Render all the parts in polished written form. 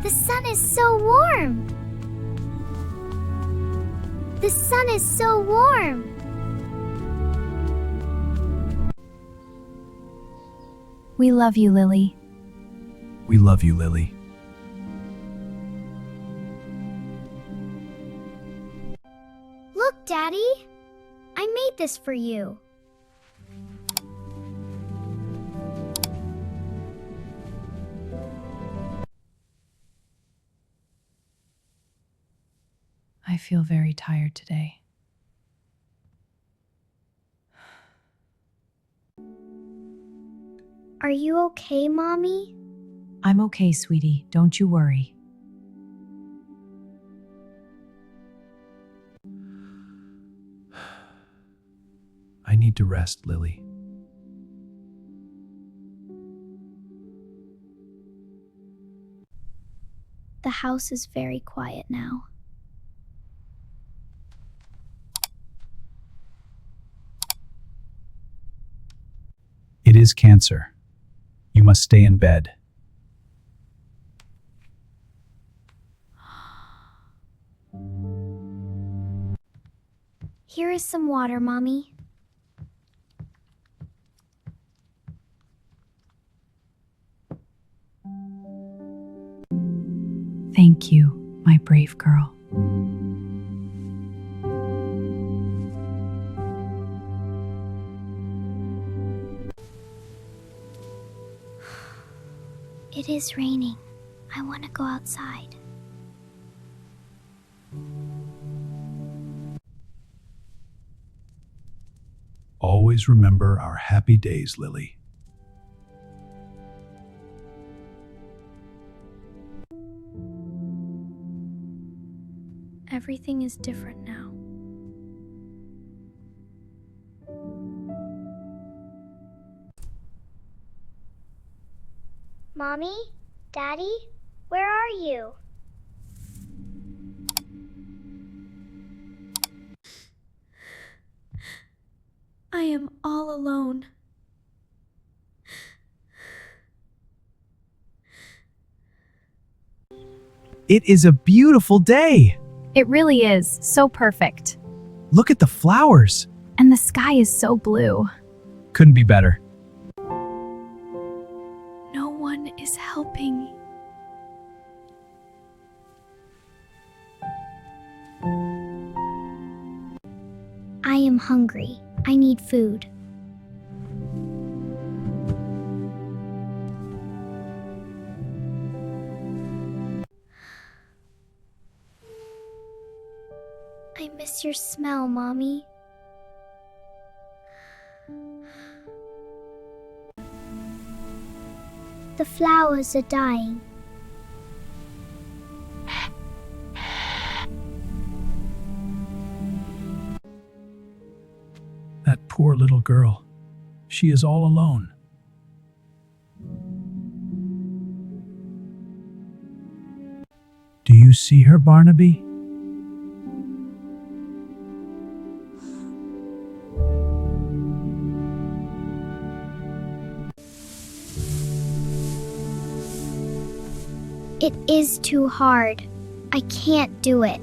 The sun is so warm. The sun is so warm. We love you, Lily. We love you, Lily. Look, Daddy. I made this for you. I feel very tired today. Are you okay, Mommy? I'm okay, sweetie. Don't you worry. I need to rest, Lily. The house is very quiet now. It is cancer. You must stay in bed. Here is some water, Mommy. Thank you, my brave girl. It is raining. I want to go outside. Always remember our happy days, Lily. Everything is different now. Mommy? Daddy? Where are you? I am all alone. It is a beautiful day. It really is so perfect. Look at the flowers. And the sky is so blue. Couldn't be better. No one is helping. I am hungry. I need food. I miss your smell, Mommy. The flowers are dying. That poor little girl. She is all alone. Do you see her, Barnaby? It is too hard. I can't do it.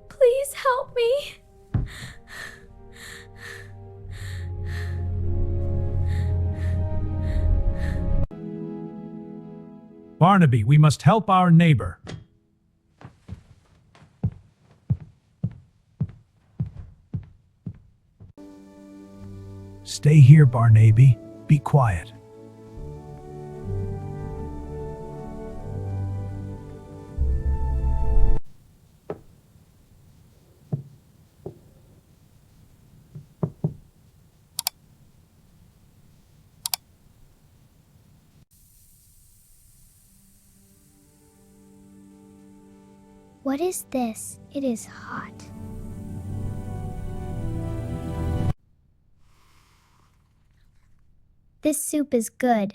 Please help me. Barnaby, we must help our neighbor. Stay here, Barnaby. Be quiet. What is this? It is hot. This soup is good.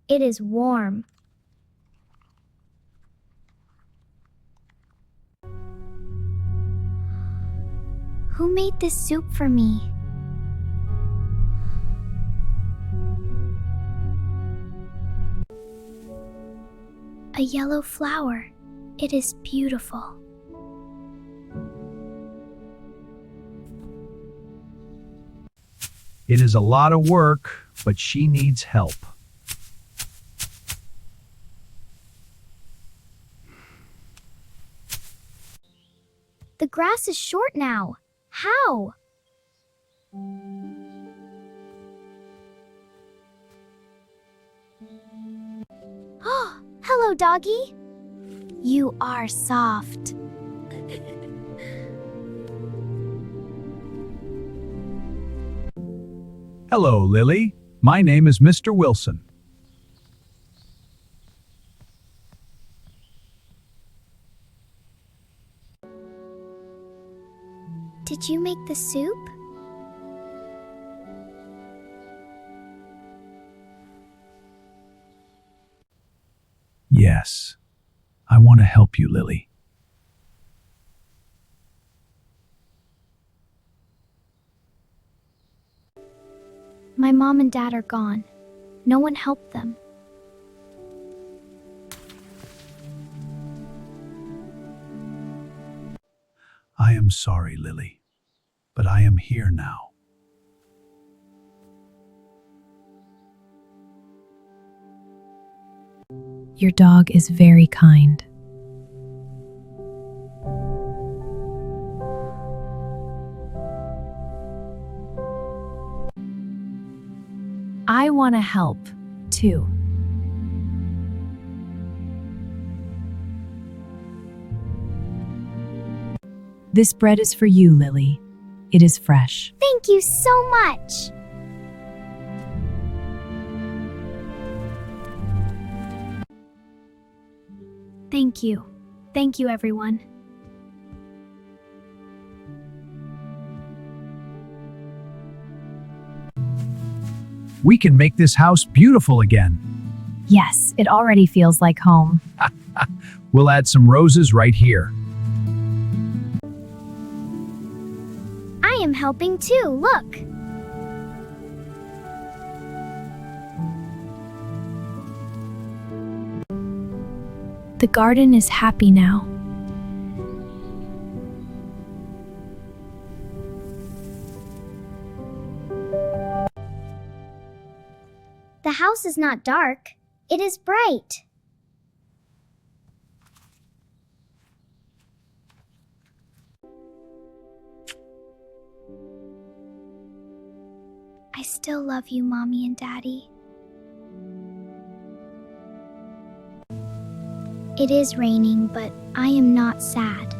It is warm. Who made this soup for me? A yellow flower. It is beautiful. It is a lot of work, but she needs help. The grass is short now. How? Oh, hello, doggy. You are soft. Hello, Lily. My name is Mr. Wilson. Did you make the soup? Yes. I want to help you, Lily. My mom and dad are gone. No one helped them. I am sorry, Lily, but I am here now. Your dog is very kind. I want to help, too. This bread is for you, Lily. It is fresh. Thank you so much. Thank you. Thank you, everyone. We can make this house beautiful again. Yes, it already feels like home. We'll add some roses right here. I am helping too, look. The garden is happy now. The house is not dark. It is bright. I still love you, Mommy and Daddy. It is raining, but I am not sad.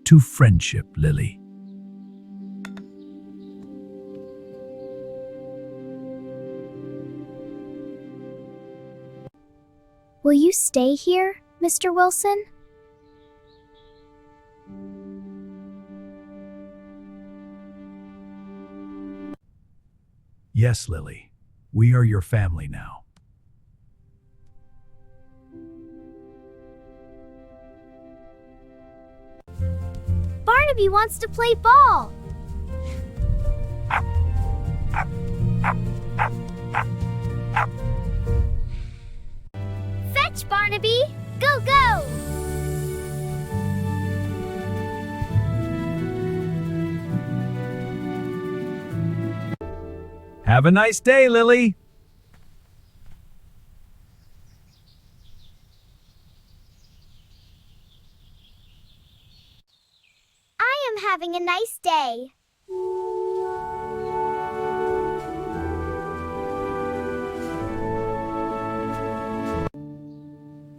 To friendship, Lily. Will you stay here, Mr. Wilson? Yes, Lily. We are your family now. Barnaby wants to play ball. Fetch, Barnaby! Go, go! Have a nice day, Lily. I am having a nice day.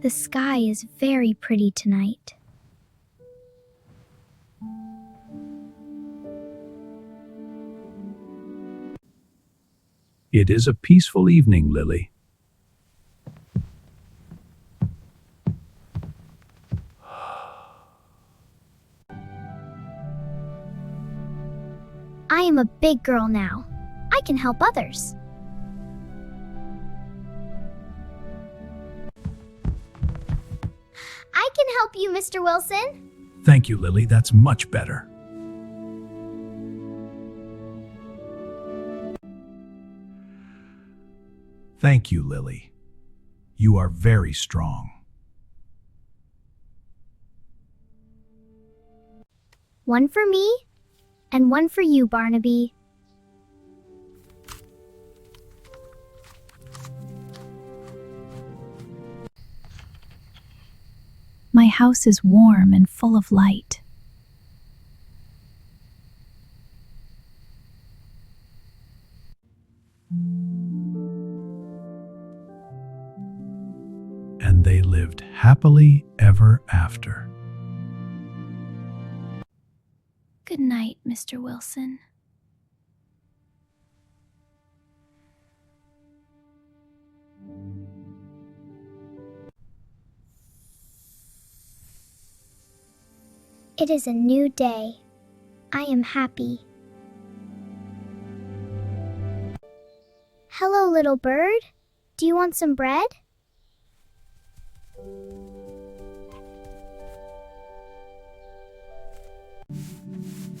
The sky is very pretty tonight. It is a peaceful evening, Lily. I am a big girl now. I can help others. I can help you, Mr. Wilson. Thank you, Lily. That's much better. Thank you, Lily. You are very strong. One for me, and one for you, Barnaby. My house is warm and full of light. And they lived happily ever after. Good night, Mr. Wilson. It is a new day. I am happy. Hello, little bird. Do you want some bread?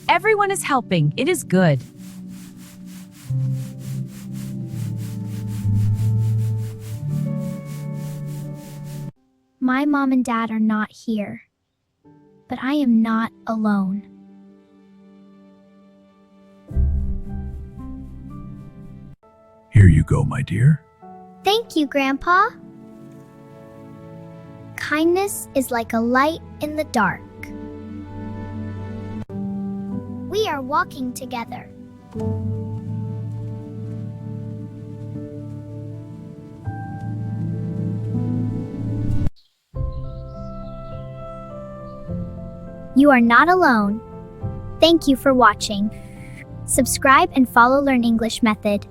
Everyone is helping. It is good. My mom and dad are not here, but I am not alone. Here you go, my dear. Thank you, Grandpa. Kindness is like a light in the dark. We are walking together. You are not alone. Thank you for watching. Subscribe and follow Learn English Method.